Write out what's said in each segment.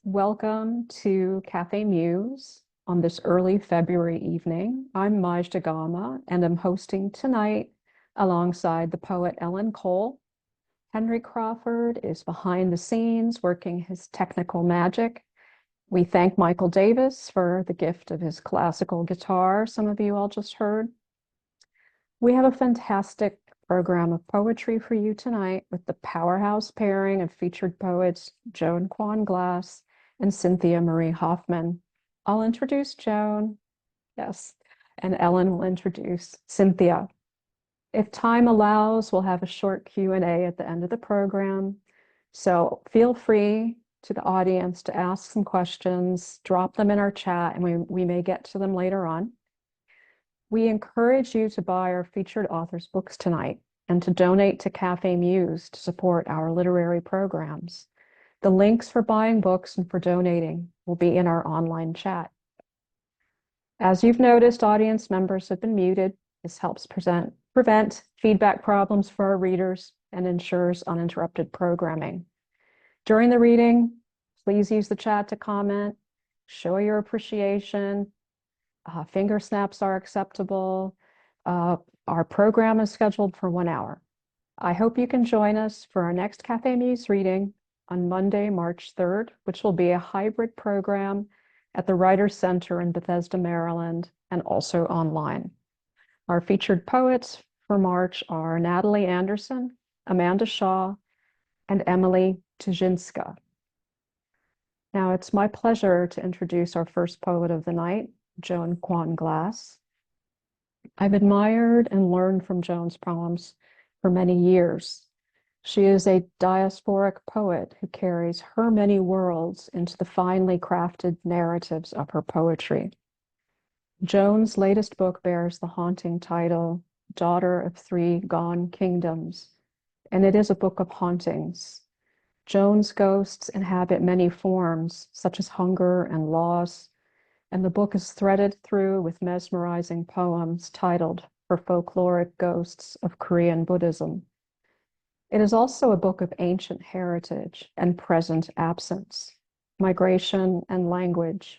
Welcome to Café Muse on this early February evening. I'm Majda Gama and I'm hosting tonight alongside the poet Ellen Cole. Henry Crawford is behind the scenes working his technical magic. We thank Michael Davis for the gift of his classical guitar, some of you all just heard. We have a fantastic program of poetry for you tonight with the powerhouse pairing of featured poets Joan Kwon and Cynthia Marie Hoffman. I'll introduce Joan, yes, and Ellen will introduce Cynthia. If time allows, we'll have a short Q&A at the end of the program. So feel free to the audience to ask some questions, drop them in our chat, and we may get to them later on. We encourage you to buy our featured authors' books tonight and to donate to Café Muse to support our literary programs. The links for buying books and for donating will be in our online chat. As you've noticed, audience members have been muted. This helps prevent feedback problems for our readers and ensures uninterrupted programming. During the reading, please use the chat to comment, show your appreciation. Finger snaps are acceptable. Our program is scheduled for 1 hour. I hope you can join us for our next Café Muse reading on Monday, March 3rd, which will be a hybrid program at the Writers Center in Bethesda, Maryland, and also online. Our featured poets for March are Natalie Anderson, Amanda Shaw, and Emily Tujinska. Now it's my pleasure to introduce our first poet of the night, Joan Kwon. I've admired and learned from Joan's poems for many years. She is a diasporic poet who carries her many worlds into the finely crafted narratives of her poetry. Joan's latest book bears the haunting title, Daughter of Three Gone Kingdoms, and it is a book of hauntings. Joan's ghosts inhabit many forms, such as hunger and loss, and the book is threaded through with mesmerizing poems titled Her Folkloric Ghosts of Korean Buddhism. It is also a book of ancient heritage and present absence, migration and language.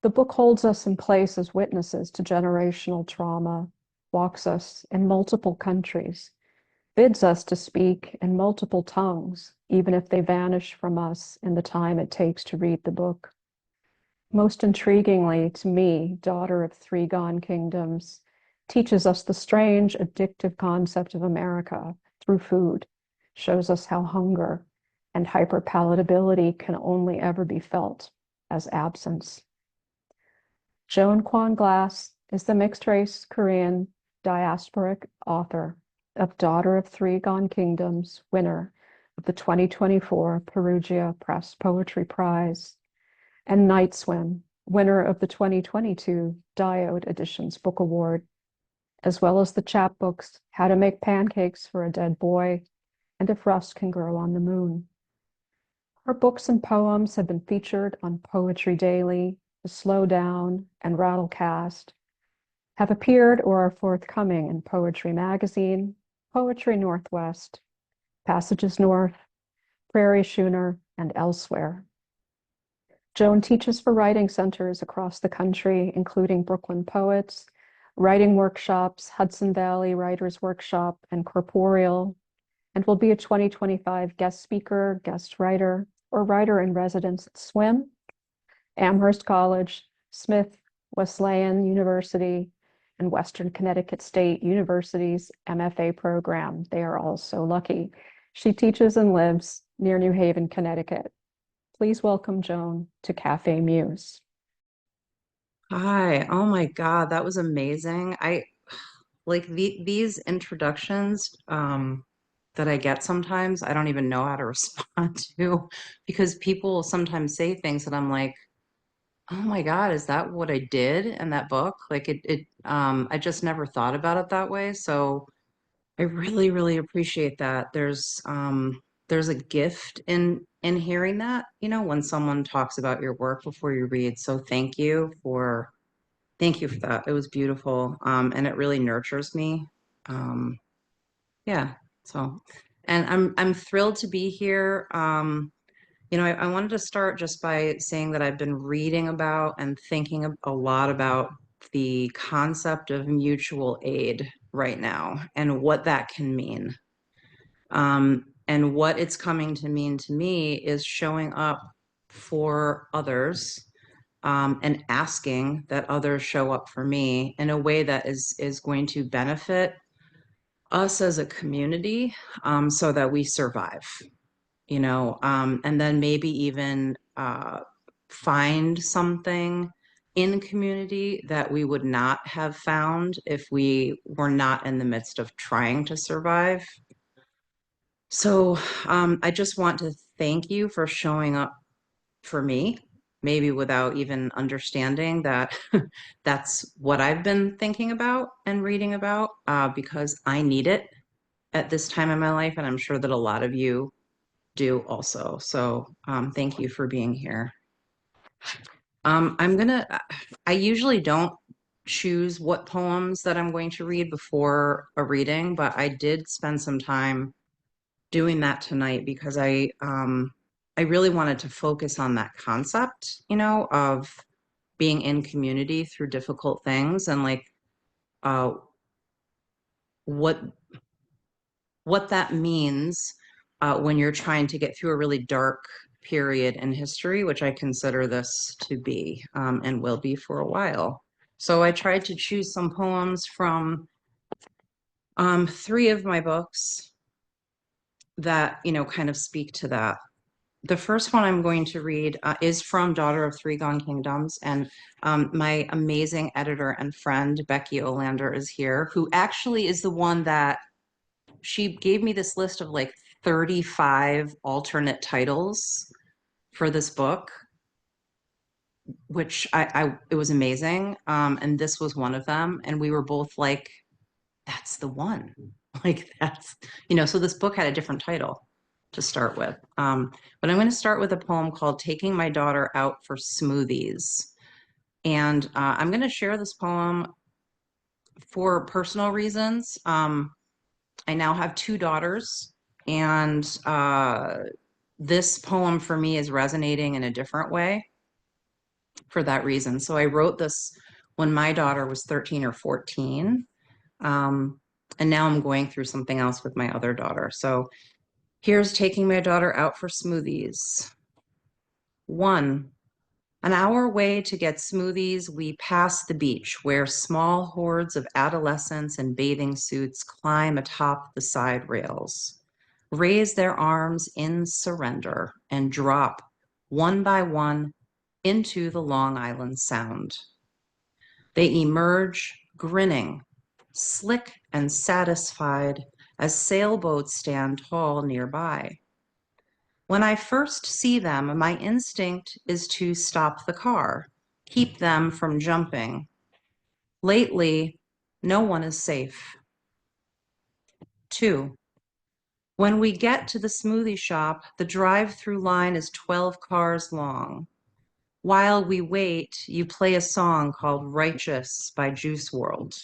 The book holds us in place as witnesses to generational trauma, walks us in multiple countries, bids us to speak in multiple tongues, even if they vanish from us in the time it takes to read the book. Most intriguingly to me, Daughter of Three Gone Kingdoms teaches us the strange, addictive concept of America through food, shows us how hunger and hyperpalatability can only ever be felt as absence. Joan Kwon is the mixed-race Korean diasporic author of Daughter of Three Gone Kingdoms, winner of the 2024 Perugia Press Poetry Prize, and Night Swim, winner of the 2022 Diode Editions Book Award, as well as the chapbooks How to Make Pancakes for a Dead Boy and If Rust Can Grow on the Moon. Her books and poems have been featured on Poetry Daily, The Slow Down, and Rattlecast, have appeared or are forthcoming in Poetry Magazine, Poetry Northwest, Passages North, Prairie Schooner, and elsewhere. Joan teaches for writing centers across the country, including Brooklyn Poets, writing workshops, Hudson Valley Writers Workshop, and Corporeal, and will be a 2025 guest speaker, guest writer, or writer in residence at SWIM, Amherst College, Smith, Wesleyan University, and Western Connecticut State University's MFA program. They are all so lucky. She teaches and lives near New Haven, Connecticut. Please welcome Joan to Café Muse. Hi. Oh my God, that was amazing. I like these introductions that I get sometimes, I don't even know how to respond to because people sometimes say things that I'm like, oh my God, is that what I did in that book? Like I just never thought about it that way. So I really, really appreciate that. There's a gift in hearing that, when someone talks about your work before you read. So thank you for that. It was beautiful. And it really nurtures me. Um, yeah. So, and I'm thrilled to be here. I wanted to start just by saying that I've been reading about and thinking a lot about the concept of mutual aid right now and what that can mean. And what it's coming to mean to me is showing up for others, and asking that others show up for me in a way that is going to benefit us as a community, so that we survive, and then maybe even find something in community that we would not have found if we were not in the midst of trying to survive. So I just want to thank you for showing up for me, maybe without even understanding that that's what I've been thinking about and reading about, because I need it at this time in my life, and I'm sure that a lot of you do also. So thank you for being here. I usually don't choose what poems that I'm going to read before a reading, but I did spend some time doing that tonight because I really wanted to focus on that concept, of being in community through difficult things, and like uh, what what that means when you're trying to get through a really dark period in history, which I consider this to be, and will be for a while. So I tried to choose some poems from three of my books that, kind of speak to that. The first one I'm going to read is from Daughter of Three Gone Kingdoms. And my amazing editor and friend, Becky Olander, is here, who actually is the one that she gave me this list of like 35 alternate titles for this book, which it was amazing. And this was one of them. And we were both like, that's the one. Like so this book had a different title to start with. But I'm going to start with a poem called Taking My Daughter Out for Smoothies. And I'm going to share this poem for personal reasons. I now have two daughters, and this poem for me is resonating in a different way for that reason. So I wrote this when my daughter was 13 or 14. And now I'm going through something else with my other daughter. So here's Taking My Daughter Out for Smoothies. 1. On our way to get smoothies, we pass the beach where small hordes of adolescents in bathing suits climb atop the side rails, raise their arms in surrender, and drop one by one into the Long Island Sound. They emerge grinning, slick and satisfied as sailboats stand tall nearby. When I first see them, my instinct is to stop the car, keep them from jumping. Lately, no one is safe. 2. When we get to the smoothie shop, the drive-through line is 12 cars long. While we wait, you play a song called Righteous by Juice WRLD.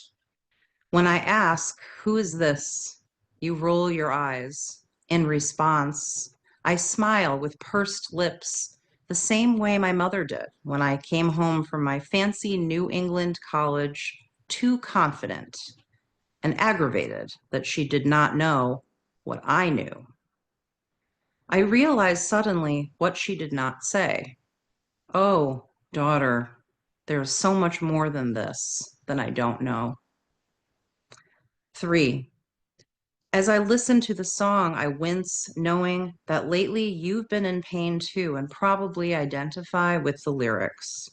When I ask, who is this? You roll your eyes. In response, I smile with pursed lips, the same way my mother did when I came home from my fancy New England college, too confident and aggravated that she did not know what I knew. I realized suddenly what she did not say. Oh, daughter, there's so much more than this that I don't know. 3. As I listen to the song, I wince, knowing that lately you've been in pain too and probably identify with the lyrics.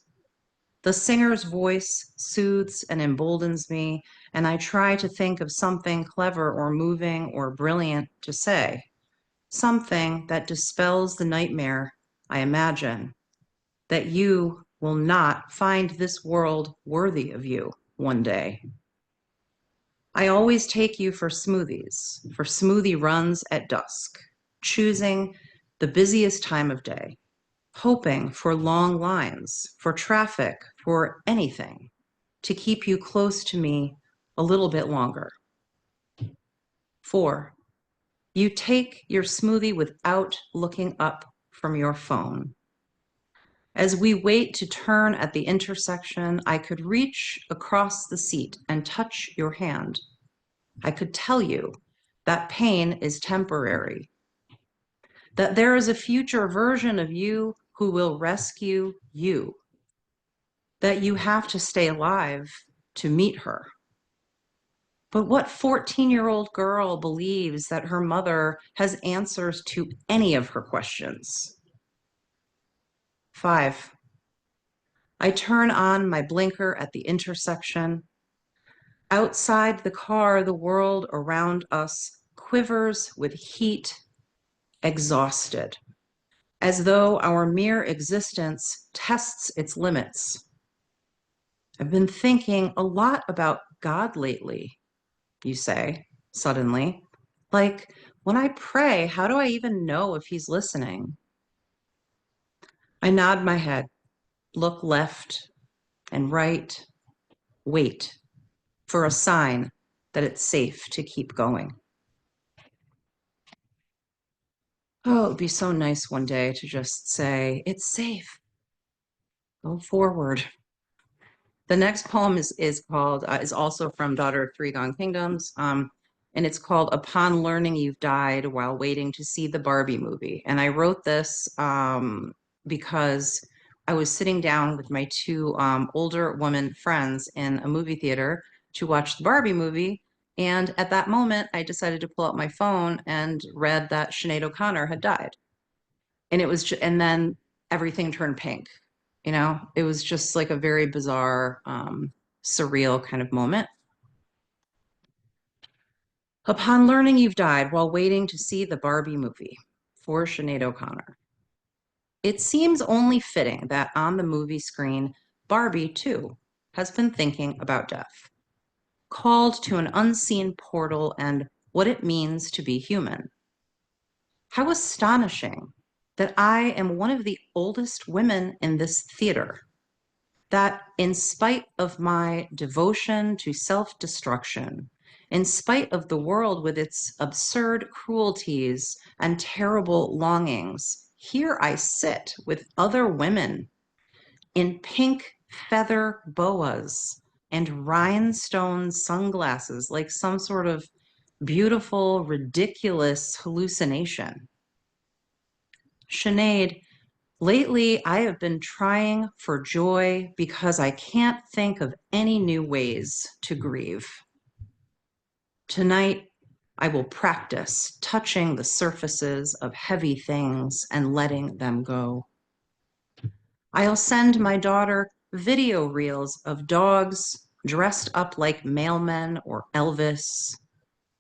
The singer's voice soothes and emboldens me, and I try to think of something clever or moving or brilliant to say, something that dispels the nightmare I imagine, that you will not find this world worthy of you one day. I always take you for smoothies, for smoothie runs at dusk, choosing the busiest time of day, hoping for long lines, for traffic, for anything to keep you close to me a little bit longer. 4. You take your smoothie without looking up from your phone. As we wait to turn at the intersection, I could reach across the seat and touch your hand. I could tell you that pain is temporary, that there is a future version of you who will rescue you, that you have to stay alive to meet her. But what 14-year-old girl believes that her mother has answers to any of her questions? 5. I turn on my blinker at the intersection. Outside the car, the world around us quivers with heat, exhausted, as though our mere existence tests its limits. I've been thinking a lot about God lately, you say, suddenly. Like, when I pray, how do I even know if he's listening? I nod my head, look left and right, wait for a sign that it's safe to keep going. Oh, it would be so nice one day to just say, it's safe, go forward. The next poem is called, is also from Daughter of Three Gone Kingdoms, and it's called Upon Learning You've Died While Waiting to See the Barbie Movie. And I wrote this because I was sitting down with my two older woman friends in a movie theater to watch the Barbie movie. And at that moment, I decided to pull out my phone and read that Sinead O'Connor had died. And it was, and then everything turned pink. You know, it was just like a very bizarre, surreal kind of moment. Upon learning you've died while waiting to see the Barbie movie for Sinead O'Connor, it seems only fitting that on the movie screen, Barbie, too, has been thinking about death, called to an unseen portal and what it means to be human. How astonishing that I am one of the oldest women in this theater, that in spite of my devotion to self-destruction, in spite of the world with its absurd cruelties and terrible longings, here I sit with other women in pink feather boas and rhinestone sunglasses, like some sort of beautiful, ridiculous hallucination. Sinead, lately, I have been trying for joy because I can't think of any new ways to grieve. Tonight, I will practice touching the surfaces of heavy things and letting them go. I'll send my daughter video reels of dogs dressed up like mailmen or Elvis,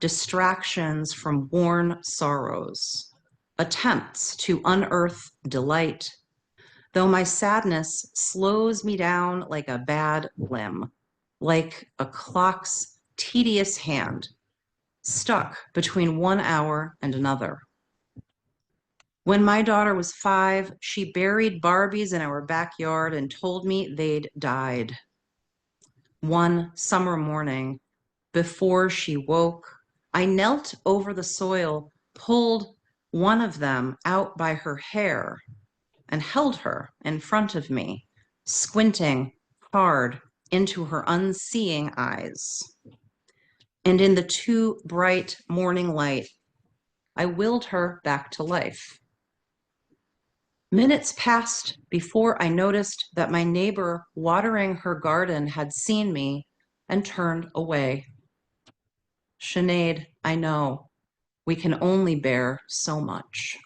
distractions from worn sorrows, attempts to unearth delight, though my sadness slows me down like a bad limb, like a clock's tedious hand, stuck between 1 hour and another. When my daughter was 5, she buried Barbies in our backyard and told me they'd died. One summer morning, before she woke, I knelt over the soil, pulled one of them out by her hair, and held her in front of me, squinting hard into her unseeing eyes. And in the too bright morning light, I willed her back to life. Minutes passed before I noticed that my neighbor watering her garden had seen me and turned away. Sinead, I know, we can only bear so much.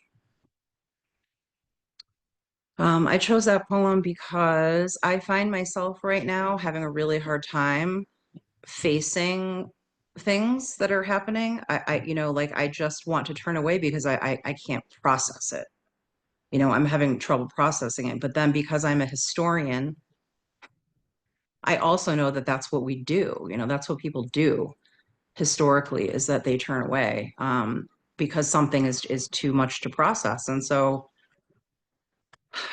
I chose that poem because I find myself right now having a really hard time facing things that are happening. Like I just want to turn away because I can't process it. You know, I'm having trouble processing it. But then because I'm a historian, I also know that that's what we do. You know, that's what people do historically is that they turn away because something is too much to process. And so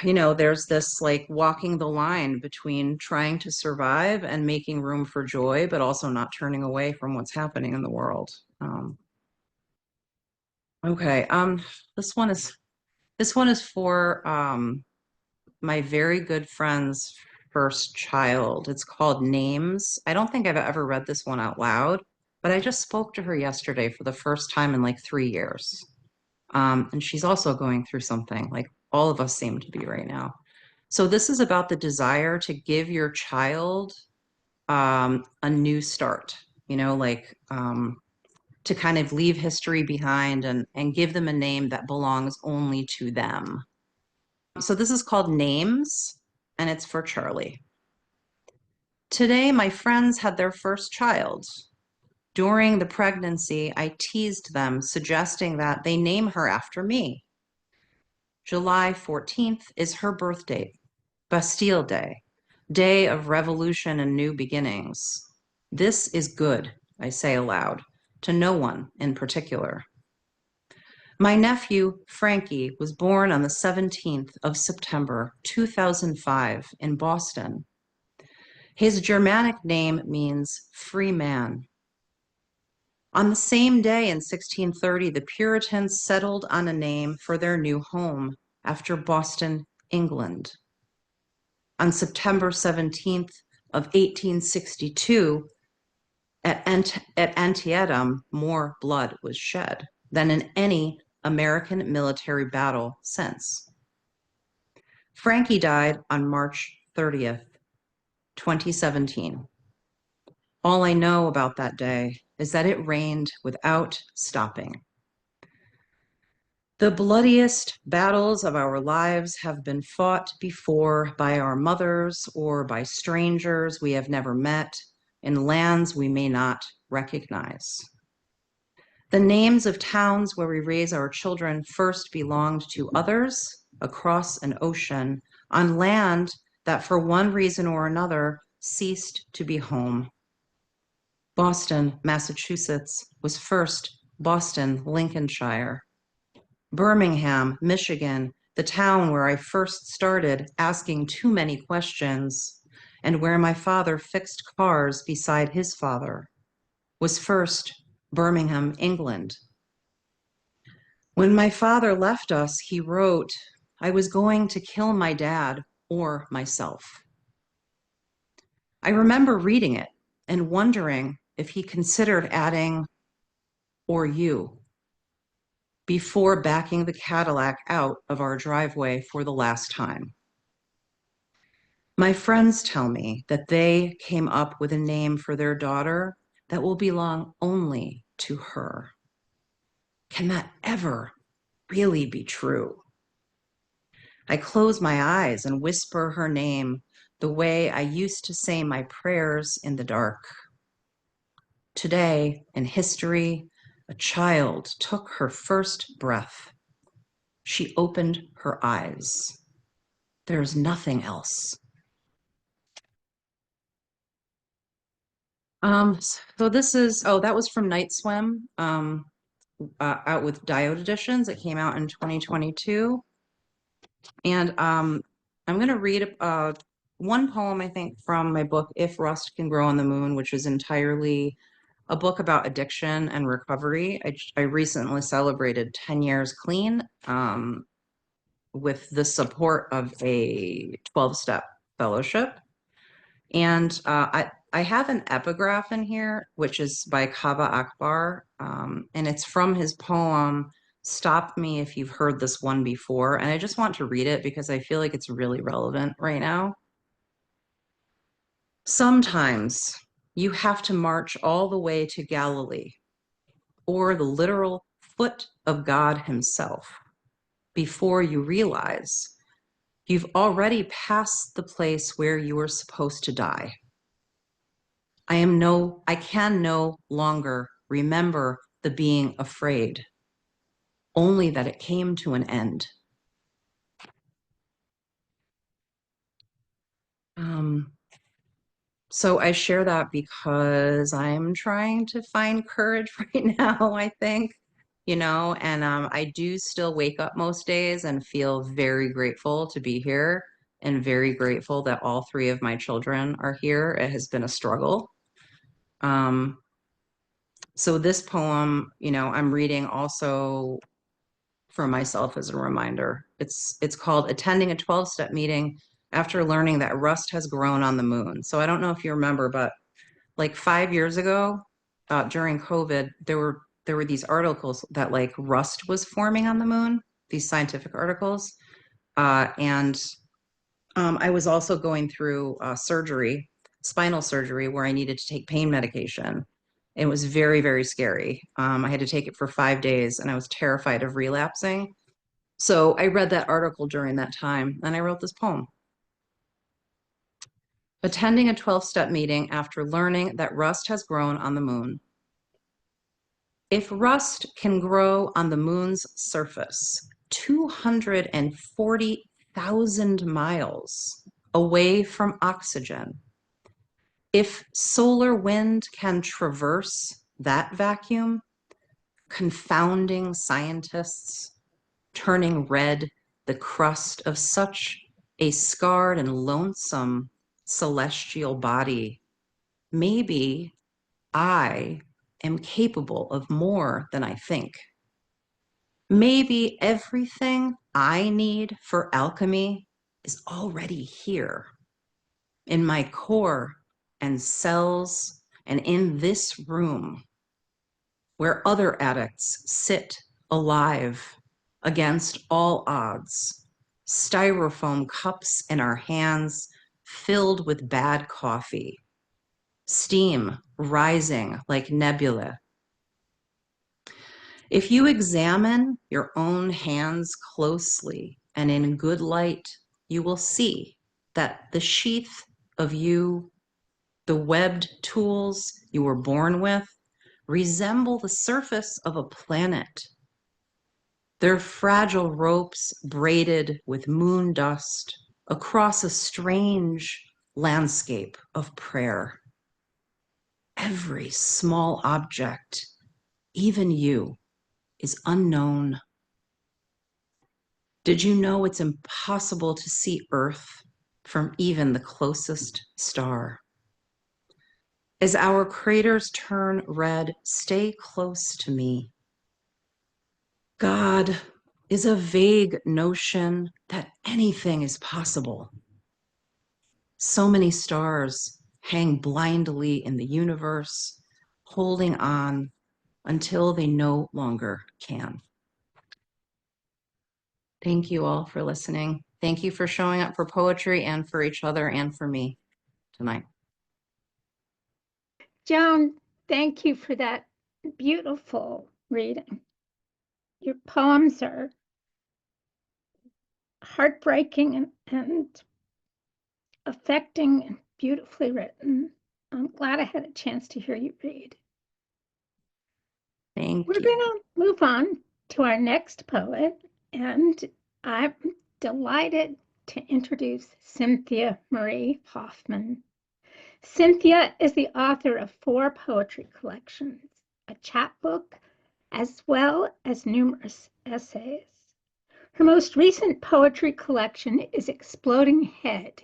there's this like walking the line between trying to survive and making room for joy, but also not turning away from what's happening in the world. Okay, this one is This one is for my very good friend's first child. It's called Names. I don't think I've ever read this one out loud, but I just spoke to her yesterday for the first time in like 3 years. And she's also going through something like all of us seem to be right now. So this is about the desire to give your child a new start, to kind of leave history behind and give them a name that belongs only to them. So this is called Names, and it's for Charlie. Today, my friends had their first child. During the pregnancy, I teased them, suggesting that they name her after me. July 14th is her birth date, Bastille Day, day of revolution and new beginnings. This is good, I say aloud, to no one in particular. My nephew, Frankie, was born on the 17th of September, 2005, in Boston. His Germanic name means free man. On the same day in 1630, the Puritans settled on a name for their new home after Boston, England. On September 17th of 1862, at Antietam, more blood was shed than in any American military battle since. Frankie died on March 30th, 2017. All I know about that day is that it rained without stopping. The bloodiest battles of our lives have been fought before by our mothers or by strangers we have never met in lands we may not recognize. The names of towns where we raise our children first belonged to others across an ocean on land that for one reason or another ceased to be home. Boston, Massachusetts was first Boston, Lincolnshire. Birmingham, Michigan, the town where I first started asking too many questions and where my father fixed cars beside his father, was first Birmingham, England. When my father left us, he wrote, I was going to kill my dad or myself. I remember reading it and wondering if he considered adding, or you, before backing the Cadillac out of our driveway for the last time. My friends tell me that they came up with a name for their daughter that will belong only to her. Can that ever really be true? I close my eyes and whisper her name the way I used to say my prayers in the dark. Today, in history, a child took her first breath. She opened her eyes. There's nothing else. So this is, that was from Night Swim, out with Diode Editions. It came out in 2022. And I'm going to read one poem, I think, from my book, If Rust Can Grow on the Moon, which is entirely a book about addiction and recovery. I recently celebrated 10 years clean with the support of a 12-step fellowship. And I have an epigraph in here, which is by Kava Akbar, and it's from his poem, Stop Me If You've Heard This One Before. And I just want to read it because I feel like it's really relevant right now. Sometimes you have to march all the way to Galilee, or the literal foot of God himself, before you realize you've already passed the place where you were supposed to die. I can no longer remember the being afraid, only that it came to an end. So I share that because I'm trying to find courage right now, I think, and I do still wake up most days and feel very grateful to be here and very grateful that all three of my children are here. It has been a struggle. So this poem, I'm reading also for myself as a reminder. It's called Attending a 12-Step Meeting After Learning That Rust Has Grown on the Moon. So I don't know if you remember, but like 5 years ago, during COVID, there were these articles that like rust was forming on the moon, these scientific articles. And I was also going through surgery, spinal surgery, where I needed to take pain medication. It was very, very scary. I had to take it for 5 days and I was terrified of relapsing. So I read that article during that time and I wrote this poem. Attending a 12-step meeting after learning that rust has grown on the moon. If rust can grow on the moon's surface 240,000 miles away from oxygen, if solar wind can traverse that vacuum, confounding scientists, turning red the crust of such a scarred and lonesome celestial body, maybe I am capable of more than I think. Maybe everything I need for alchemy is already here in my core and cells and in this room where other addicts sit alive against all odds, styrofoam cups in our hands filled with bad coffee, steam rising like nebula. If you examine your own hands closely and in good light, you will see that the sheath of you, the webbed tools you were born with, resemble the surface of a planet. Their fragile ropes braided with moon dust across a strange landscape of prayer. Every small object, even you, is unknown. Did you know it's impossible to see Earth from even the closest star? As our craters turn red, stay close to me. God is a vague notion that anything is possible. So many stars hang blindly in the universe, holding on until they no longer can. Thank you all for listening. Thank you for showing up for poetry and for each other and for me tonight. Joan, thank you for that beautiful reading. Your poems are heartbreaking and affecting and beautifully written. I'm glad I had a chance to hear you read. Thank We're you. going to move on to our next poet, and I'm delighted to introduce Cynthia Marie Hoffman. Cynthia is the author of 4 poetry collections, a chapbook, as well as numerous essays. Her most recent poetry collection is Exploding Head,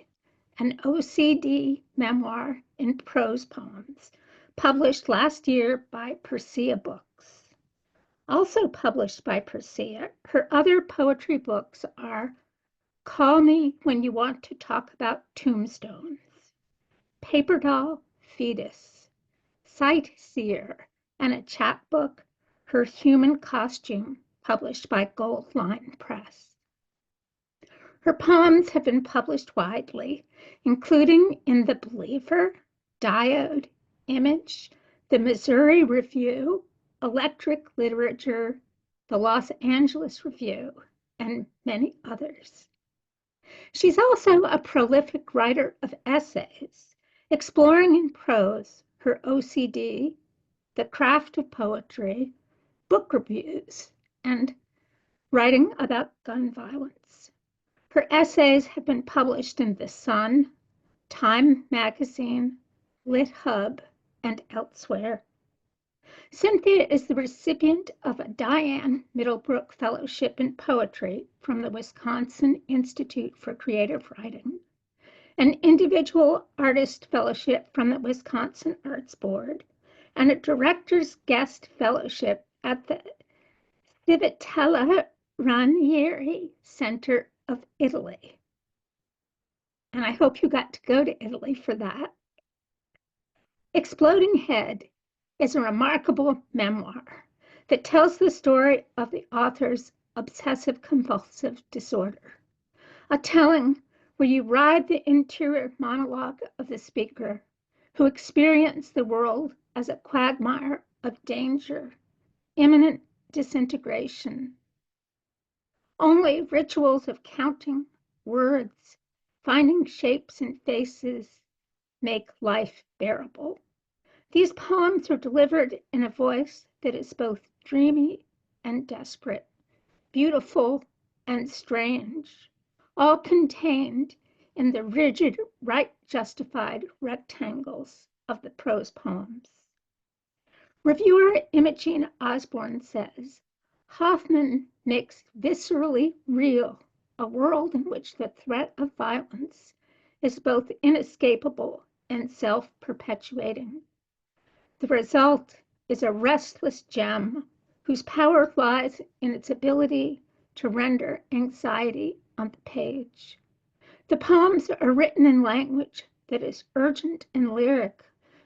an OCD memoir in prose poems, published last year by Persea Books. Also published by Persea, her other poetry books are Call Me When You Want to Talk About Tombstones, Paper Doll Fetus, Sightseer, and a chapbook, Her Human Costume, published by Goldline Press. Her poems have been published widely, including in The Believer, Diode, Image, the Missouri Review, Electric Literature, the Los Angeles Review, and many others. She's also a prolific writer of essays, exploring in prose her OCD, the craft of poetry, book reviews, and writing about gun violence. Her essays have been published in The Sun, Time Magazine, Lit Hub, and elsewhere. Cynthia is the recipient of a Diane Middlebrook Fellowship in Poetry from the Wisconsin Institute for Creative Writing, an Individual Artist Fellowship from the Wisconsin Arts Board, and a Director's Guest Fellowship at the Civitella Ranieri Center of Italy. And I hope you got to go to Italy for that. Exploding Head is a remarkable memoir that tells the story of the author's obsessive compulsive disorder, a telling where you ride the interior monologue of the speaker who experienced the world as a quagmire of danger, imminent disintegration. Only rituals of counting, words, finding shapes and faces make life bearable. These poems are delivered in a voice that is both dreamy and desperate, beautiful and strange, all contained in the rigid, right justified rectangles of the prose poems. Reviewer Imogene Osborne says, Hoffman makes viscerally real a world in which the threat of violence is both inescapable and self-perpetuating. The result is a restless gem whose power lies in its ability to render anxiety on the page. The poems are written in language that is urgent and lyric,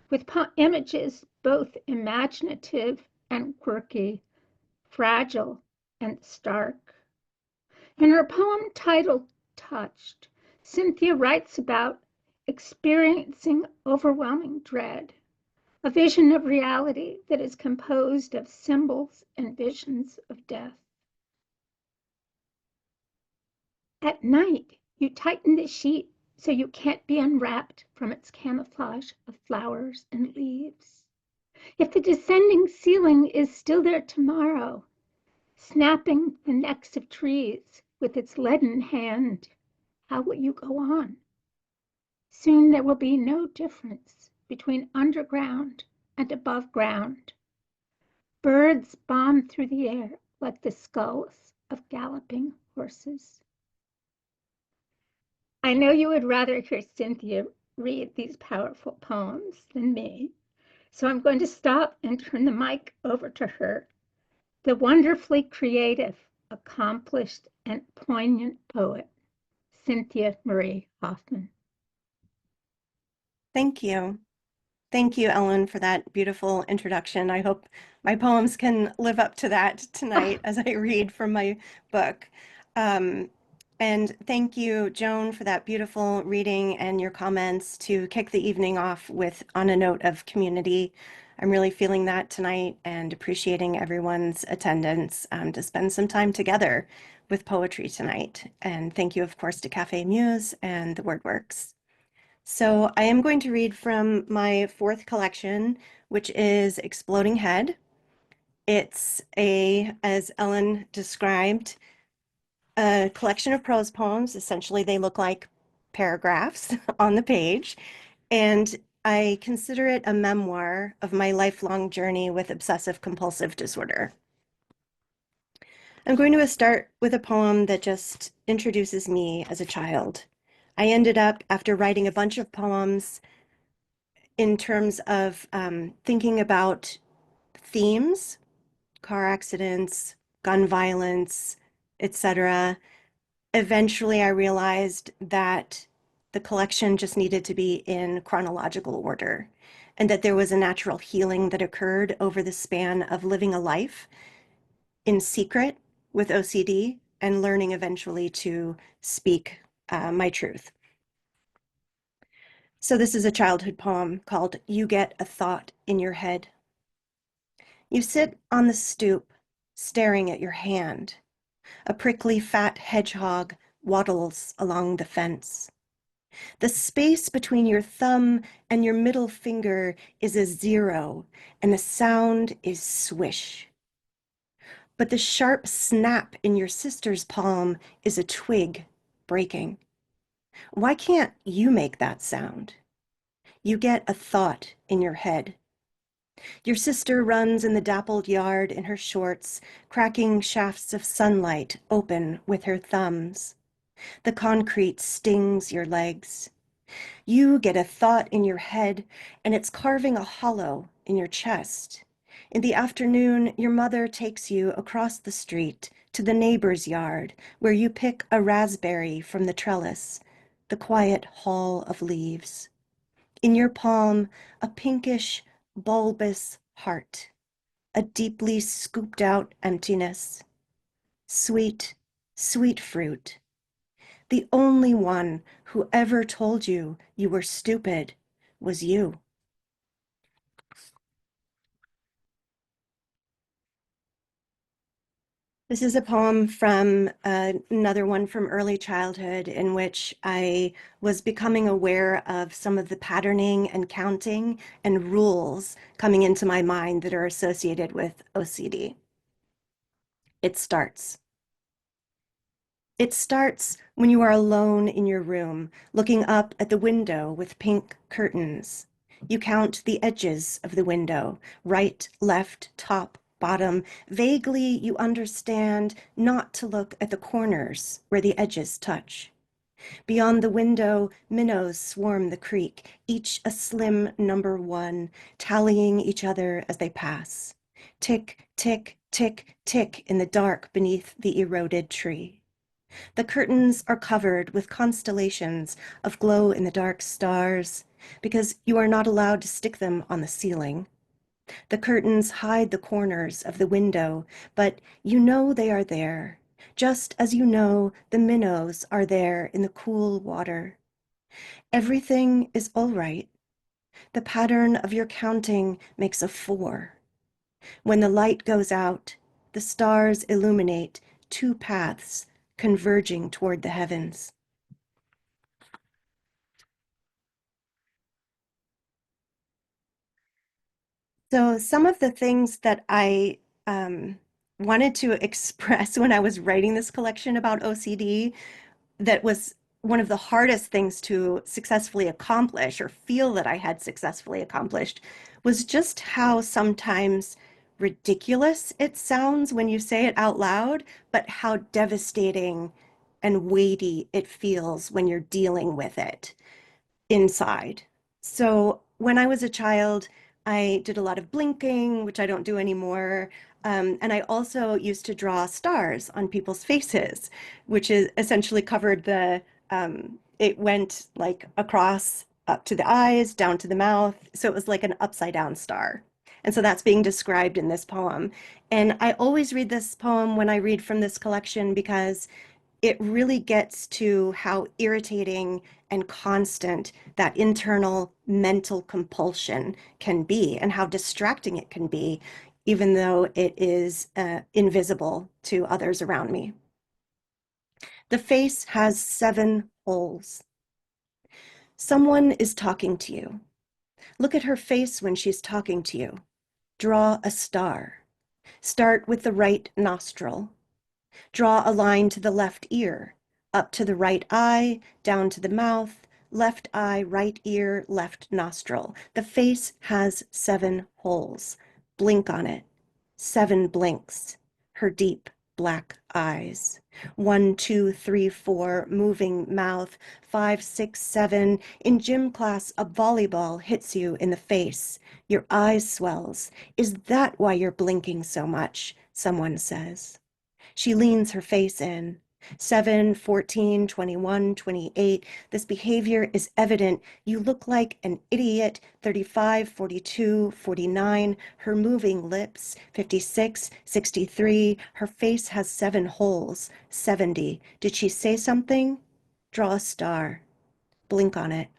with images both imaginative and quirky, fragile and stark. In her poem titled Touched, Cynthia writes about experiencing overwhelming dread, a vision of reality that is composed of symbols and visions of death. At night, you tighten the sheet so you can't be unwrapped from its camouflage of flowers and leaves. If the descending ceiling is still there tomorrow, snapping the necks of trees with its leaden hand, how will you go on? Soon there will be no difference between underground and above ground. Birds bomb through the air like the skulls of galloping horses. I know you would rather hear Cynthia read these powerful poems than me, so I'm going to stop and turn the mic over to her, the wonderfully creative, accomplished, and poignant poet, Cynthia Marie Hoffman. Thank you. Thank you, Ellen, for that beautiful introduction. I hope my poems can live up to that tonight as I read from my book. And thank you, Joan, for that beautiful reading and your comments to kick the evening off with on a note of community. I'm really feeling that tonight and appreciating everyone's attendance to spend some time together with poetry tonight. And thank you, of course, to Café Muse and the WordWorks. So I am going to read from my fourth collection, which is Exploding Head. It's as Ellen described, a collection of prose poems. Essentially, they look like paragraphs on the page. And I consider it a memoir of my lifelong journey with obsessive compulsive disorder. I'm going to start with a poem that just introduces me as a child. I ended up, after writing a bunch of poems, in terms of thinking about themes, car accidents, gun violence, etc. Eventually, I realized that the collection just needed to be in chronological order and that there was a natural healing that occurred over the span of living a life in secret with OCD and learning eventually to speak my truth. So this is a childhood poem called You Get a Thought in Your Head. You sit on the stoop, staring at your hand. A prickly fat hedgehog waddles along the fence. The space between your thumb and your middle finger is a zero, and the sound is swish. But the sharp snap in your sister's palm is a twig breaking. Why can't you make that sound? You get a thought in your head. Your sister runs in the dappled yard in her shorts, cracking shafts of sunlight open with her thumbs. The concrete stings your legs. You get a thought in your head, and it's carving a hollow in your chest. In the afternoon, your mother takes you across the street to the neighbor's yard where you pick a raspberry from the trellis, the quiet hall of leaves. In your palm, a pinkish, bulbous heart, a deeply scooped out emptiness. Sweet, sweet fruit. The only one who ever told you you were stupid was you. This is a poem from another one from early childhood in which I was becoming aware of some of the patterning and counting and rules coming into my mind that are associated with OCD. It starts. It starts when you are alone in your room, looking up at the window with pink curtains. You count the edges of the window, right, left, top, bottom. Vaguely, you understand not to look at the corners where the edges touch. Beyond the window, minnows swarm the creek, each a slim number one, tallying each other as they pass. Tick, tick, tick, tick in the dark beneath the eroded tree. The curtains are covered with constellations of glow-in-the-dark stars because you are not allowed to stick them on the ceiling. The curtains hide the corners of the window, but you know they are there, just as you know the minnows are there in the cool water. Everything is all right. The pattern of your counting makes a 4. When the light goes out, the stars illuminate 2 paths converging toward the heavens. So some of the things that I wanted to express when I was writing this collection about OCD, that was one of the hardest things to successfully accomplish or feel that I had successfully accomplished, was just how sometimes ridiculous it sounds when you say it out loud, but how devastating and weighty it feels when you're dealing with it inside. So when I was a child, I did a lot of blinking, which I don't do anymore. And I also used to draw stars on people's faces, which is essentially covered it went like across up to the eyes, down to the mouth. So it was like an upside down star. And so that's being described in this poem. And I always read this poem when I read from this collection because it really gets to how irritating and constant that internal mental compulsion can be and how distracting it can be, even though it is invisible to others around me. The face has 7 holes. Someone is talking to you. Look at her face when she's talking to you. Draw a star. Start with the right nostril. Draw a line to the left ear, up to the right eye, down to the mouth, left eye, right ear, left nostril. The face has 7 holes. Blink on it. 7 blinks. Her deep black eyes. 1, 2, 3, 4, moving mouth. 5, 6, 7. In gym class, a volleyball hits you in the face. Your eyes swells. Is that why you're blinking so much? Someone says. She leans her face in. 7, 14, 21, 28. This behavior is evident. You look like an idiot. 35, 42, 49. Her moving lips. 56, 63. Her face has 7 holes. 70. Did she say something? Draw a star. Blink on it.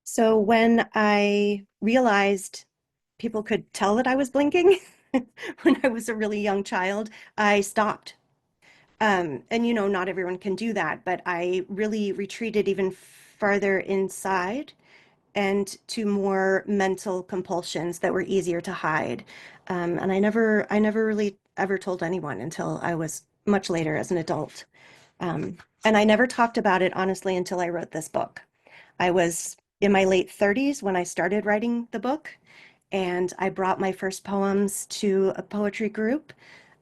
So when I realized people could tell that I was blinking when I was a really young child, I stopped. And not everyone can do that, but I really retreated even farther inside and to more mental compulsions that were easier to hide. And I never really ever told anyone until I was much later as an adult. And I never talked about it honestly until I wrote this book. I was in my late 30s when I started writing the book, and I brought my first poems to a poetry group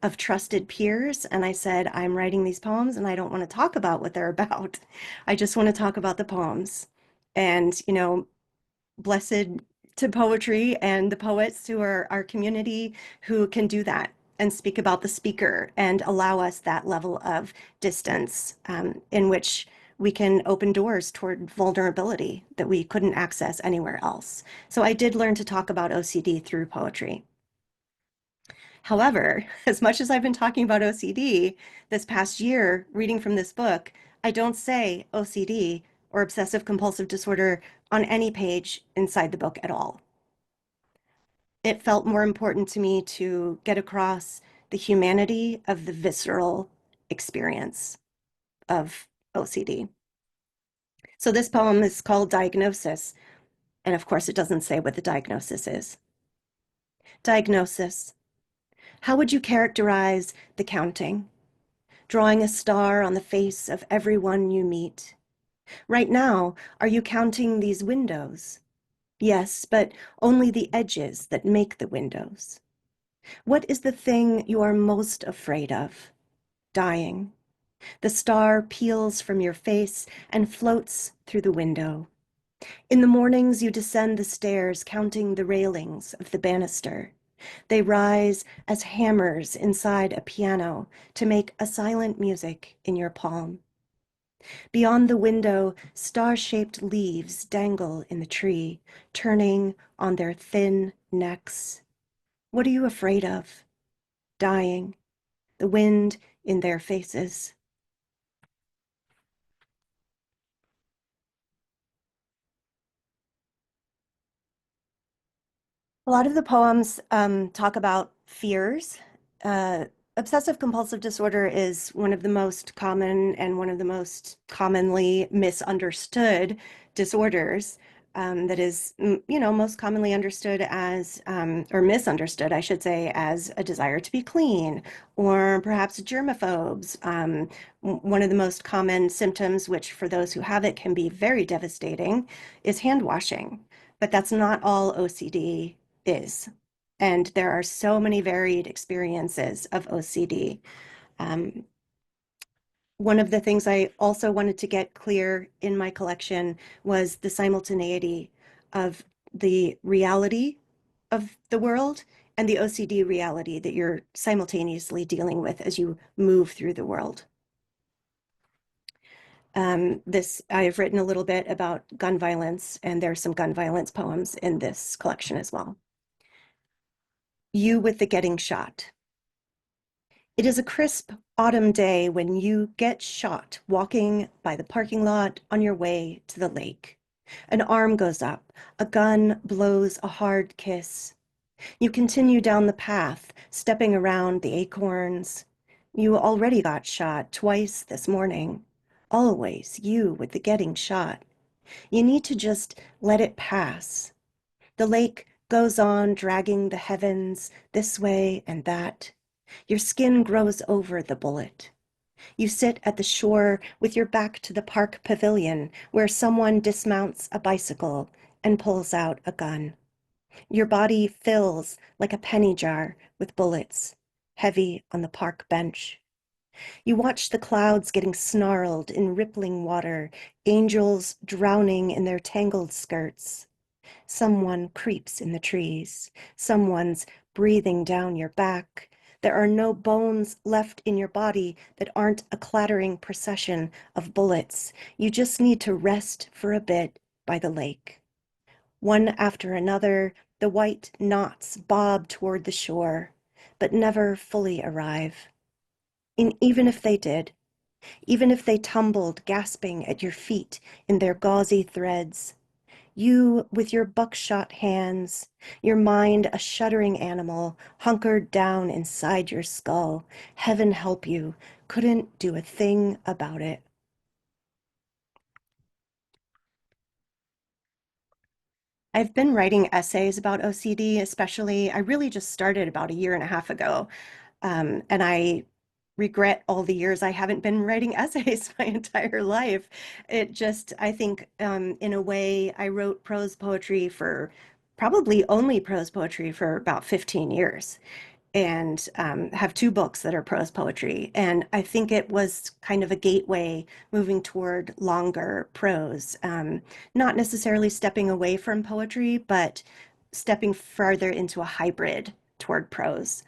of trusted peers. And I said, I'm writing these poems and I don't want to talk about what they're about. I just want to talk about the poems. And, blessed to poetry and the poets who are our community who can do that and speak about the speaker and allow us that level of distance in which we can open doors toward vulnerability that we couldn't access anywhere else. So I did learn to talk about OCD through poetry. However, as much as I've been talking about OCD this past year, reading from this book, I don't say OCD or obsessive compulsive disorder on any page inside the book at all. It felt more important to me to get across the humanity of the visceral experience of OCD. So this poem is called Diagnosis, and of course it doesn't say what the diagnosis is. Diagnosis. How would you characterize the counting? Drawing a star on the face of everyone you meet. Right now, are you counting these windows? Yes, but only the edges that make the windows. What is the thing you are most afraid of? Dying. The star peels from your face and floats through the window. In the mornings, you descend the stairs, counting the railings of the banister. They rise as hammers inside a piano to make a silent music in your palm. Beyond the window, star-shaped leaves dangle in the tree, turning on their thin necks. What are you afraid of? Dying, the wind in their faces. A lot of the poems talk about fears. Obsessive compulsive disorder is one of the most common and one of the most commonly misunderstood disorders that is, most commonly understood as, or misunderstood, I should say, as a desire to be clean, or perhaps germaphobes. One of the most common symptoms, which for those who have it can be very devastating, is hand washing. But that's not all OCD is. And there are so many varied experiences of OCD. One of the things I also wanted to get clear in my collection was the simultaneity of the reality of the world and the OCD reality that you're simultaneously dealing with as you move through the world. I've written a little bit about gun violence, and there's some gun violence poems in this collection as well. You with the getting shot. It is a crisp autumn day when you get shot walking by the parking lot on your way to the lake. An arm goes up, a gun blows a hard kiss. You continue down the path, stepping around the acorns. You already got shot twice this morning. Always you with the getting shot. You need to just let it pass. The lake goes on dragging the heavens this way and that. Your skin grows over the bullet. You sit at the shore with your back to the park pavilion where someone dismounts a bicycle and pulls out a gun. Your body fills like a penny jar with bullets, heavy on the park bench. You watch the clouds getting snarled in rippling water, angels drowning in their tangled skirts. Someone creeps in the trees. Someone's breathing down your back. There are no bones left in your body that aren't a clattering procession of bullets. You just need to rest for a bit by the lake. One after another, the white knots bob toward the shore, but never fully arrive. And even if they did, even if they tumbled gasping at your feet in their gauzy threads, you with your buckshot hands, your mind a shuddering animal hunkered down inside your skull, heaven help you, couldn't do a thing about it. I've been writing essays about OCD, especially, I really just started about a year and a half ago. And I regret all the years I haven't been writing essays my entire life. It just, I think, in a way, I wrote prose poetry for probably only prose poetry for about 15 years and have two books that are prose poetry. And I think it was kind of a gateway moving toward longer prose, not necessarily stepping away from poetry, but stepping further into a hybrid toward prose.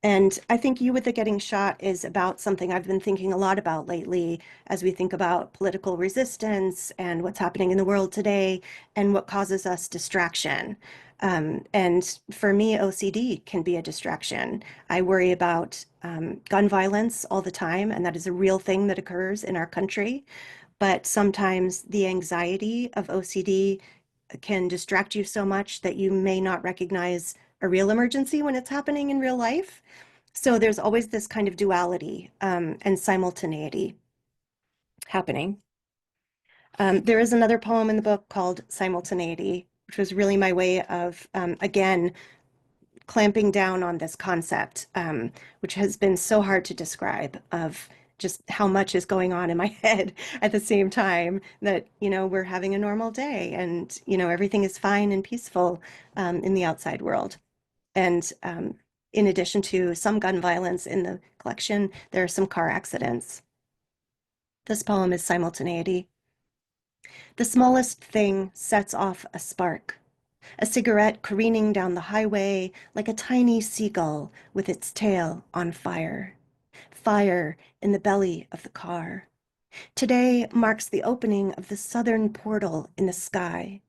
And I think You with the Getting Shot is about something I've been thinking a lot about lately as we think about political resistance and what's happening in the world today and what causes us distraction. And for me, OCD can be a distraction. I worry about gun violence all the time, and that is a real thing that occurs in our country. But sometimes the anxiety of OCD can distract you so much that you may not recognize a real emergency when it's happening in real life. So there's always this kind of duality and simultaneity happening. There is another poem in the book called Simultaneity, which was really my way of, again, clamping down on this concept, which has been so hard to describe, of just how much is going on in my head at the same time that, we're having a normal day and, everything is fine and peaceful in the outside world. And in addition to some gun violence in the collection, there are some car accidents. This poem is Simultaneity. The smallest thing sets off a spark. A cigarette careening down the highway like a tiny seagull with its tail on fire. Fire in the belly of the car. Today marks the opening of the southern portal in the sky.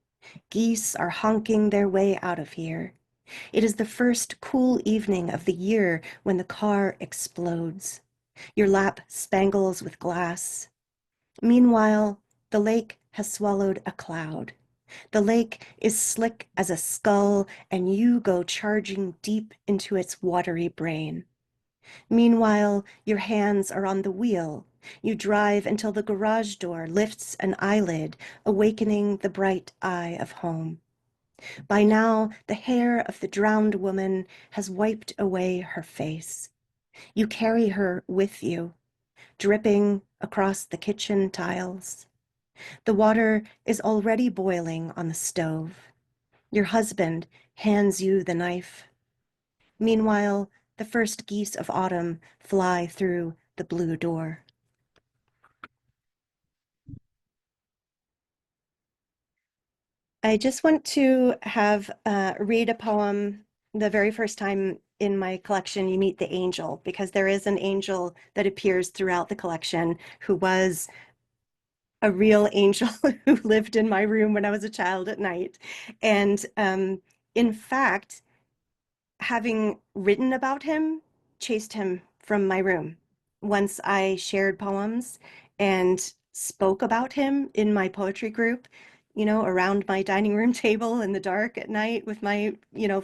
Geese are honking their way out of here. It is the first cool evening of the year when the car explodes. Your lap spangles with glass. Meanwhile, the lake has swallowed a cloud. The lake is slick as a skull, and you go charging deep into its watery brain. Meanwhile, your hands are on the wheel. You drive until the garage door lifts an eyelid, awakening the bright eye of home. By now, the hair of the drowned woman has wiped away her face. You carry her with you, dripping across the kitchen tiles. The water is already boiling on the stove. Your husband hands you the knife. Meanwhile, the first geese of autumn fly through the blue door. I just want to have read a poem the very first time in my collection you meet the angel, because there is an angel that appears throughout the collection who was a real angel who lived in my room when I was a child at night. And in fact, having written about him, chased him from my room. Once I shared poems and spoke about him in my poetry group, around my dining room table in the dark at night with my,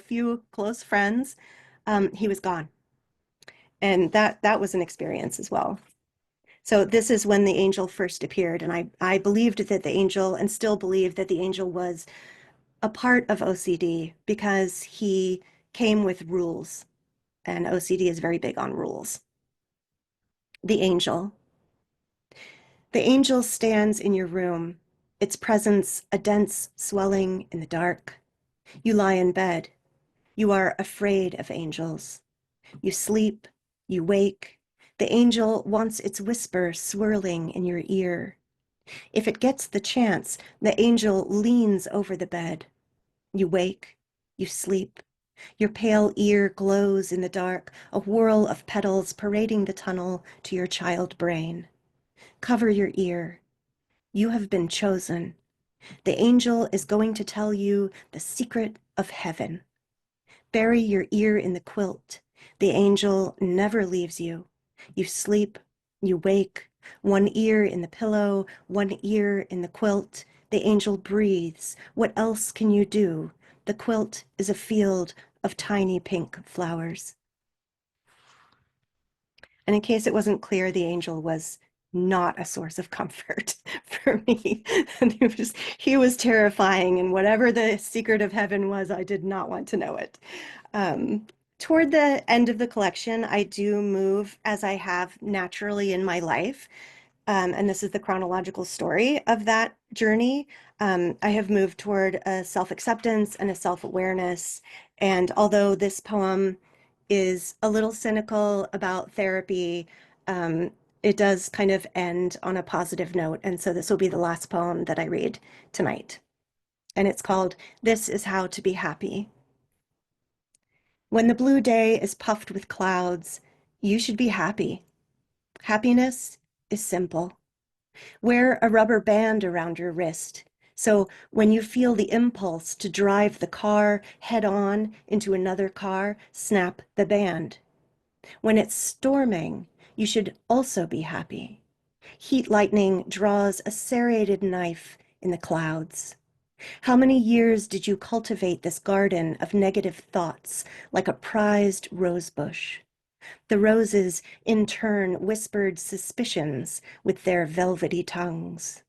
few close friends, he was gone. And that was an experience as well. So this is when the angel first appeared, and I believed that the angel, and still believe that the angel was a part of OCD because he came with rules, and OCD is very big on rules. The angel. The angel stands in your room, its presence a dense swelling in the dark. You lie in bed. You are afraid of angels. You sleep, you wake. The angel wants its whisper swirling in your ear. If it gets the chance, the angel leans over the bed. You wake, you sleep. Your pale ear glows in the dark, a whirl of petals parading the tunnel to your child brain. Cover your ear. You have been chosen. The angel is going to tell you the secret of heaven. Bury your ear in the quilt. The angel never leaves you. You sleep, you wake, one ear in the pillow, one ear in the quilt. The angel breathes. What else can you do? The quilt is a field of tiny pink flowers. And in case it wasn't clear, the angel was not a source of comfort for me. And he was terrifying, and whatever the secret of heaven was, I did not want to know it. Toward the end of the collection, I do move, as I have naturally in my life, and this is the chronological story of that journey. I have moved toward a self-acceptance and a self-awareness. And although this poem is a little cynical about therapy, it does kind of end on a positive note. And so this will be the last poem that I read tonight. and it's called This Is How to Be Happy. When the blue day is puffed with clouds, you should be happy. Happiness is simple. Wear a rubber band around your wrist, so when you feel the impulse to drive the car head on into another car, snap the band. When it's storming, you should also be happy. Heat lightning draws a serrated knife in the clouds. How many years did you cultivate this garden of negative thoughts like a prized rosebush? The roses, in turn, whispered suspicions with their velvety tongues.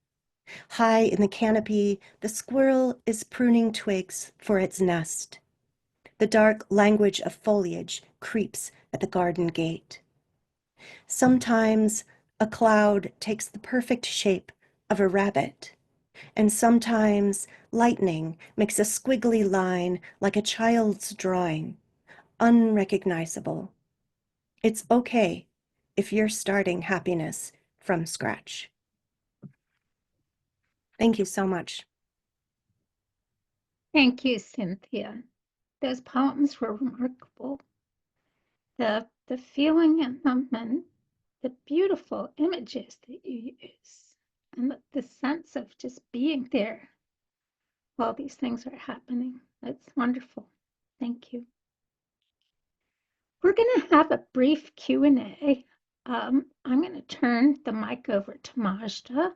High in the canopy, the squirrel is pruning twigs for its nest. The dark language of foliage creeps at the garden gate. Sometimes a cloud takes the perfect shape of a rabbit, and sometimes lightning makes a squiggly line like a child's drawing, unrecognizable. It's okay if you're starting happiness from scratch. Thank you so much. Thank you, Cynthia. Those poems were remarkable. The feeling in them and the beautiful images that you use, and the sense of just being there while these things are happening. It's wonderful. Thank you. We're going to have a brief Q&A. I'm going to turn the mic over to Majda.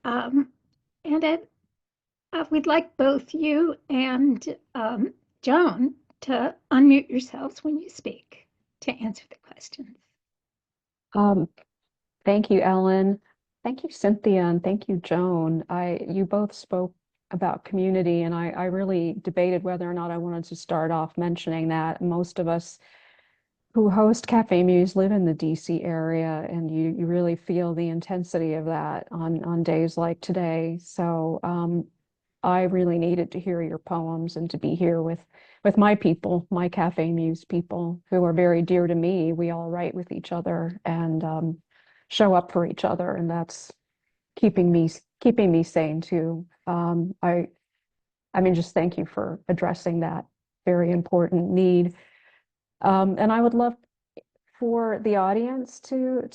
And we'd like both you and Joan to unmute yourselves when you speak to answer the questions. Thank you, Ellen. Thank you, Cynthia, and thank you, Joan. You both spoke about community, and I really debated whether or not I wanted to start off mentioning that. Most of us who host Cafe Muse live in the DC area, and you really feel the intensity of that on days like today. So I really needed to hear your poems and to be here with my people, my Cafe Muse people, who are very dear to me. We all write with each other and show up for each other, and that's keeping me sane too. I mean, just thank you for addressing that very important need. And I would love for the audience to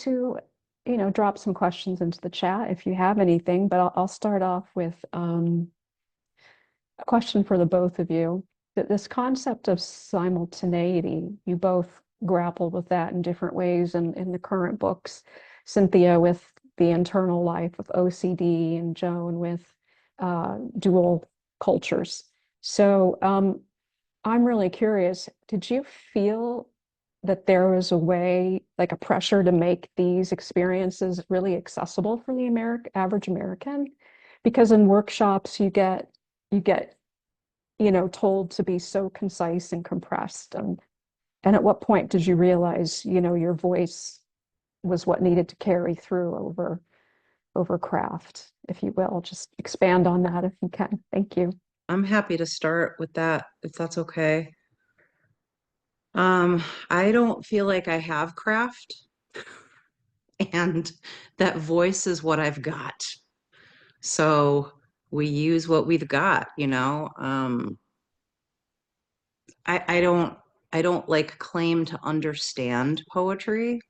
drop some questions into the chat if you have anything, but I'll start off with a question for the both of you. That this concept of simultaneity, you both grapple with that in different ways in the current books. Cynthia with the internal life with OCD, and Joan with dual cultures. So I'm really curious, did you feel that there was a way, like a pressure to make these experiences really accessible for the average American? Because in workshops you get told to be so concise and compressed. And at what point did you realize, your voice was what needed to carry through over craft, if you will? Just expand on that if you can. Thank you. I'm happy to start with that, if that's okay. I don't feel like I have craft, and that voice is what I've got. So we use what we've got, I don't like claim to understand poetry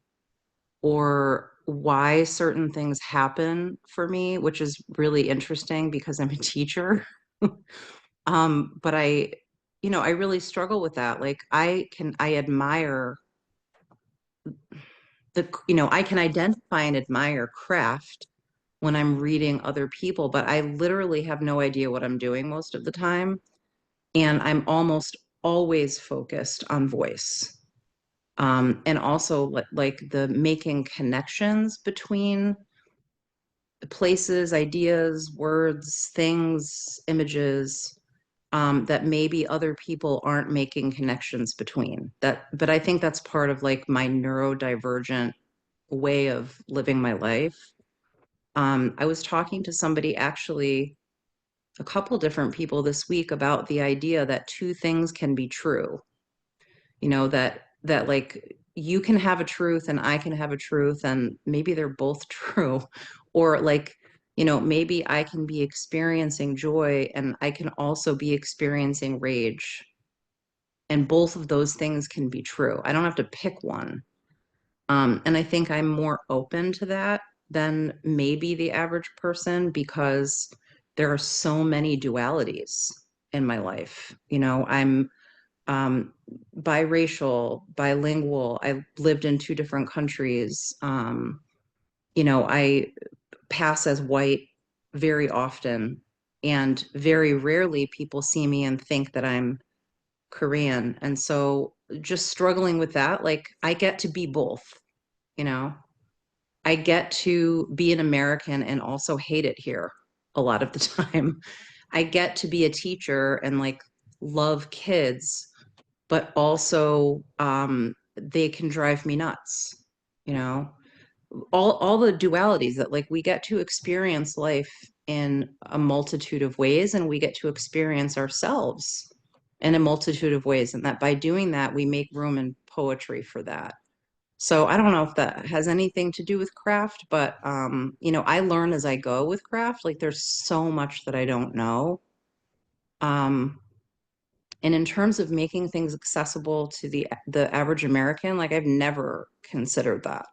or why certain things happen for me, which is really interesting because I'm a teacher. But I really struggle with that. Like I admire I can identify and admire craft when I'm reading other people, but I literally have no idea what I'm doing most of the time. And I'm almost always focused on voice. And also like the making connections between places, ideas, words, things, images, that maybe other people aren't making connections between that. But I think that's part of like my neurodivergent way of living my life. I was talking to somebody, actually a couple different people this week, about the idea that two things can be true. That like you can have a truth and I can have a truth, and maybe they're both true. Or like maybe I can be experiencing joy and I can also be experiencing rage. And both of those things can be true. I don't have to pick one. And I think I'm more open to that than maybe the average person because there are so many dualities in my life. I'm um, biracial, bilingual. I lived in two different countries. I pass as white very often, and very rarely people see me and think that I'm Korean. And so just struggling with that, like I get to be both, you know. I get to be an American and also hate it here a lot of the time. I get to be a teacher and like love kids, but also they can drive me nuts, you know. All the dualities that like we get to experience life in a multitude of ways, and we get to experience ourselves in a multitude of ways, and that by doing that we make room in poetry for that. So I don't know if that has anything to do with craft, but I learn as I go with craft. Like there's so much that I don't know. Um, and in terms of making things accessible to the average American, like I've never considered that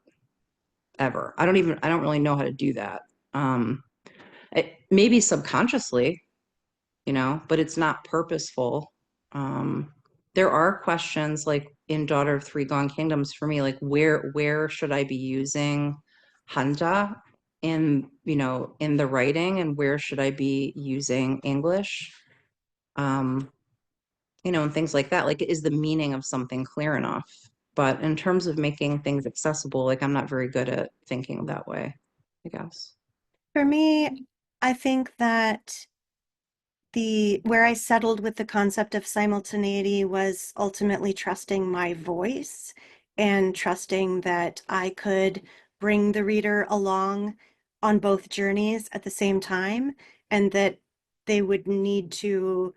ever. I don't really know how to do that. Um, Maybe subconsciously, but it's not purposeful. Um, there are questions like in Daughter of Three Gone Kingdoms for me, like where should I be using Hanja in the writing, and where should I be using English? Um, and things like that. Like, is the meaning of something clear enough? But in terms of making things accessible, like I'm not very good at thinking that way, I guess. For me, I think that where I settled with the concept of simultaneity was ultimately trusting my voice and trusting that I could bring the reader along on both journeys at the same time, and that they would need to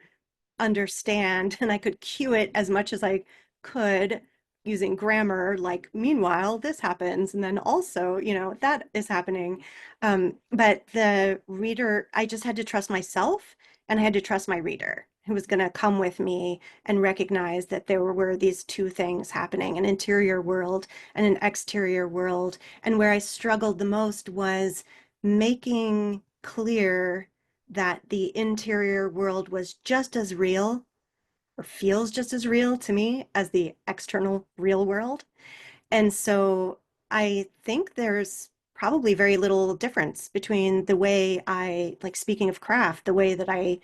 understand, and I could cue it as much as I could using grammar, like, meanwhile, this happens, and then also, that is happening. But the reader, I just had to trust myself, and I had to trust my reader, who was going to come with me and recognize that there were these two things happening, an interior world and an exterior world. And where I struggled the most was making clear that the interior world was just as real, or feels just as real to me, as the external real world. And so I think there's probably very little difference between the way I, like, speaking of craft, the way that I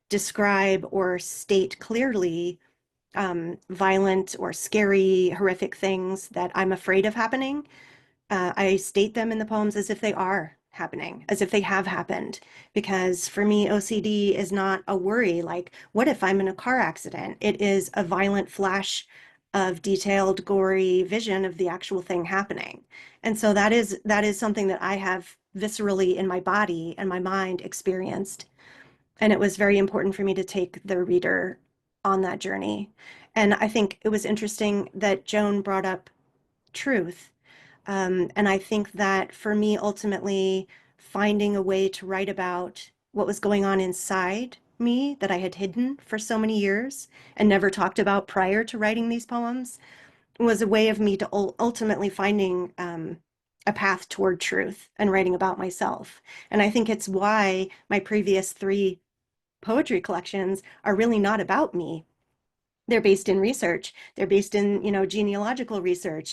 describe or state clearly violent or scary, horrific things that I'm afraid of happening. I state them in the poems as if they are happening, as if they have happened. Because for me, OCD is not a worry like, what if I'm in a car accident? It is a violent flash of detailed, gory vision of the actual thing happening. And so that is something that I have viscerally in my body and my mind experienced. And it was very important for me to take the reader on that journey. And I think it was interesting that Joan brought up truth. And I think that for me, ultimately, finding a way to write about what was going on inside me that I had hidden for so many years and never talked about prior to writing these poems was a way of me to ultimately finding a path toward truth and writing about myself. And I think it's why my previous three poetry collections are really not about me. They're based in research. They're based in, genealogical research,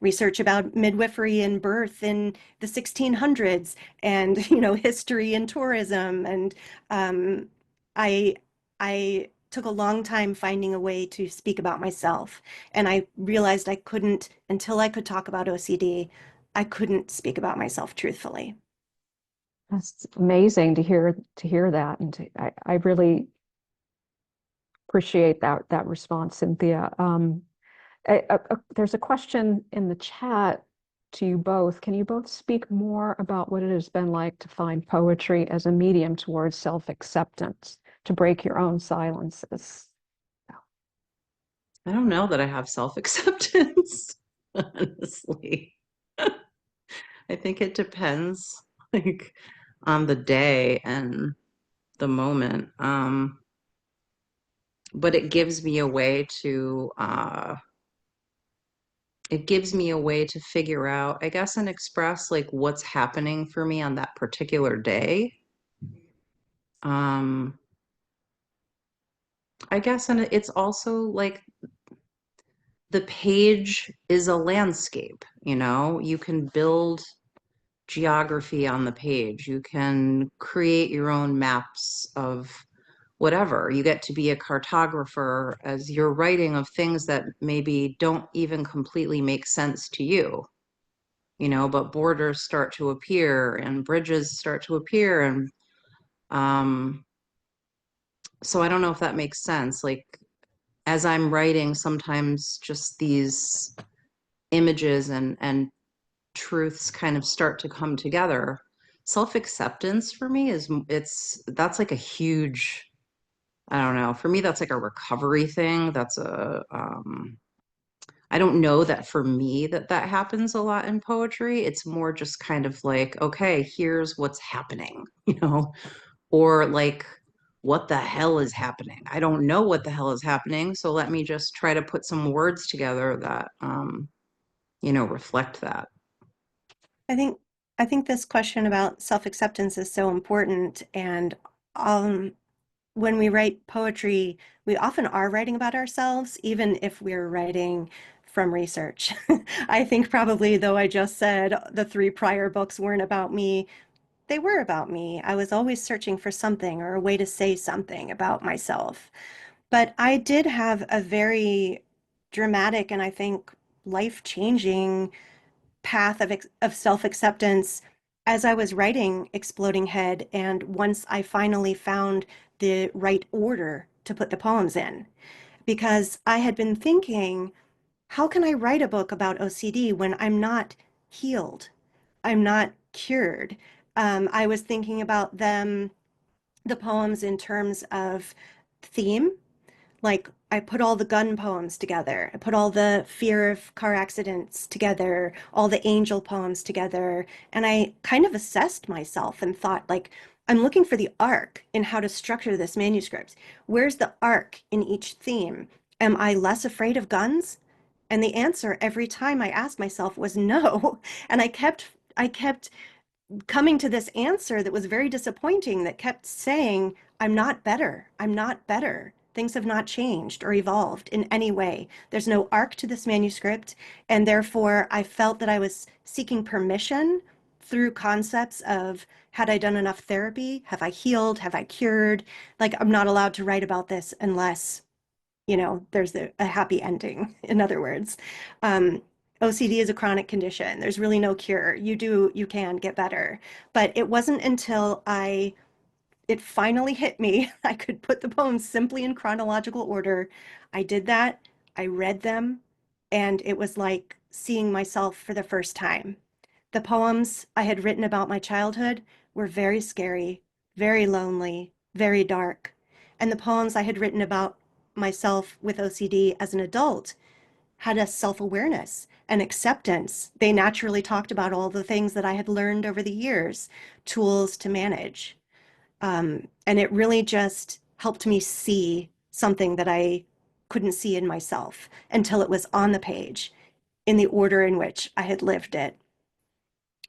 research about midwifery and birth in the 1600s, and, history and tourism. And um, I, I took a long time finding a way to speak about myself. And I realized I couldn't, until I could talk about OCD, I couldn't speak about myself truthfully. That's amazing to hear that, and I really appreciate that response, Cynthia. There's a question in the chat to you both. Can you both speak more about what it has been like to find poetry as a medium towards self-acceptance, to break your own silences? I don't know that I have self-acceptance, honestly. I think it depends. Like, on the day and the moment. But it gives me a way to figure out, I guess, and express like what's happening for me on that particular day. I guess, and it's also like the page is a landscape, you know, you can build geography on the page, you can create your own maps of whatever. You get to be a cartographer as you're writing of things that maybe don't even completely make sense to you, you know, but borders start to appear and bridges start to appear. And so I don't know if that makes sense. Like, as I'm writing, sometimes just these images and truths kind of start to come together. Self-acceptance for me that's like a huge, I don't know, for me that's like a recovery thing. That's a I don't know that for me that happens a lot in poetry. It's more just kind of like, okay, here's what's happening, you know, or like, what the hell is happening? I don't know what the hell is happening, so let me just try to put some words together that you know, reflect that. I think I think this question about self-acceptance is so important, and um, when we write poetry, we often are writing about ourselves, even if we're writing from research. I think probably, though I just said the three prior books weren't about me, they were about me. I was always searching for something or a way to say something about myself. But I did have a very dramatic and I think life-changing path of self-acceptance as I was writing Exploding Head, and once I finally found the right order to put the poems in. Because I had been thinking, how can I write a book about OCD when I'm not healed? I'm not cured. I was thinking about the poems in terms of theme. Like, I put all the gun poems together. I put all the fear of car accidents together, all the angel poems together. And I kind of assessed myself and thought, like, I'm looking for the arc in how to structure this manuscript. Where's the arc in each theme? Am I less afraid of guns? And the answer every time I asked myself was no. And I kept coming to this answer that was very disappointing, that kept saying, I'm not better. I'm not better. Things have not changed or evolved in any way. There's no arc to this manuscript. And therefore, I felt that I was seeking permission through concepts of, had I done enough therapy? Have I healed? Have I cured? Like, I'm not allowed to write about this unless, there's a happy ending, in other words. Um, OCD is a chronic condition. There's really no cure. You can get better. But it wasn't until it finally hit me, I could put the poems simply in chronological order. I did that. I read them, and it was like seeing myself for the first time. The poems I had written about my childhood were very scary, very lonely, very dark. And the poems I had written about myself with OCD as an adult had a self-awareness and acceptance. They naturally talked about all the things that I had learned over the years, tools to manage. And it really just helped me see something that I couldn't see in myself until it was on the page in the order in which I had lived it.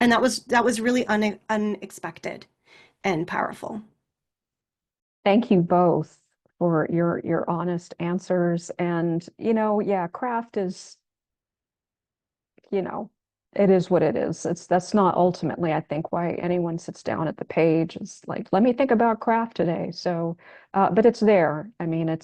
And that was really unexpected and powerful. Thank you both for your honest answers. And, yeah, craft is, you know, it is what it is. That's not ultimately, I think, why anyone sits down at the page. It's like, let me think about craft today. So, but it's there. I mean, I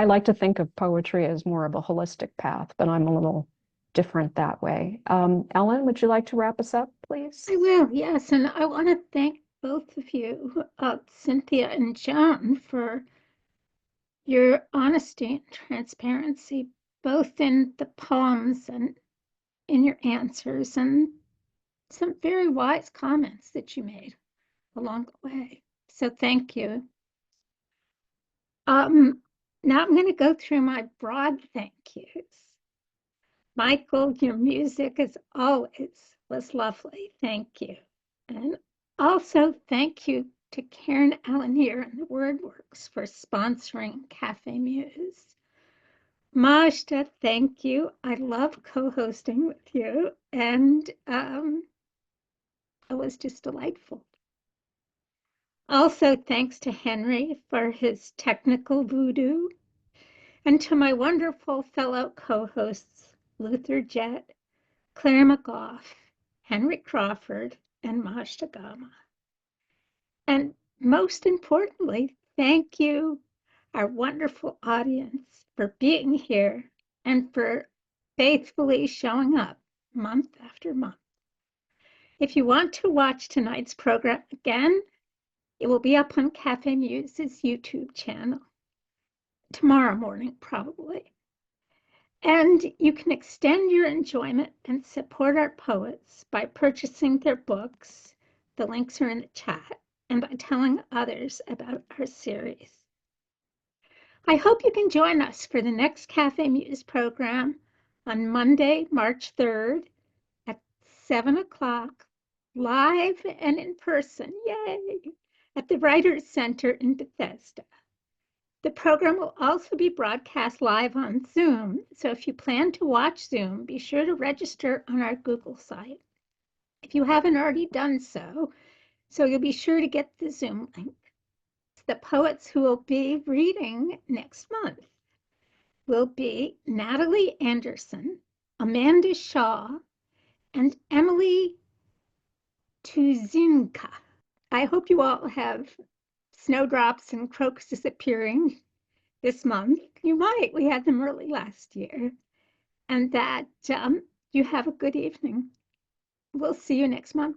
like to think of poetry as more of a holistic path, but I'm a little different that way. Ellen, would you like to wrap us up, please? I will, yes. And I want to thank both of you, Cynthia and Joan, for your honesty and transparency, both in the poems and in your answers, and some very wise comments that you made along the way. So thank you. Now I'm going to go through my broad thank yous. Michael, your music as always was lovely. Thank you. And also thank you to Karen Alanier and the WordWorks for sponsoring Café Muse. Majda, thank you. I love co-hosting with you, and it was just delightful. Also, thanks to Henry for his technical voodoo, and to my wonderful fellow co-hosts, Luther Jett, Claire McGough, Henry Crawford, and Majda Gama. And most importantly, thank you, our wonderful audience, for being here and for faithfully showing up month after month. If you want to watch tonight's program again, it will be up on Café Muse's YouTube channel tomorrow morning, probably. And you can extend your enjoyment and support our poets by purchasing their books. The links are in the chat, and by telling others about our series. I hope you can join us for the next Café Muse program on Monday, March 3rd at 7 o'clock, live and in person, yay, at the Writers Center in Bethesda. The program will also be broadcast live on Zoom, so if you plan to watch Zoom, be sure to register on our Google site. If you haven't already done so you'll be sure to get the Zoom link. The poets who will be reading next month will be Natalie Anderson, Amanda Shaw, and Emily Tuzinka. I hope you all have snowdrops and crocuses appearing this month. You might, we had them early last year. And that you have a good evening. We'll see you next month.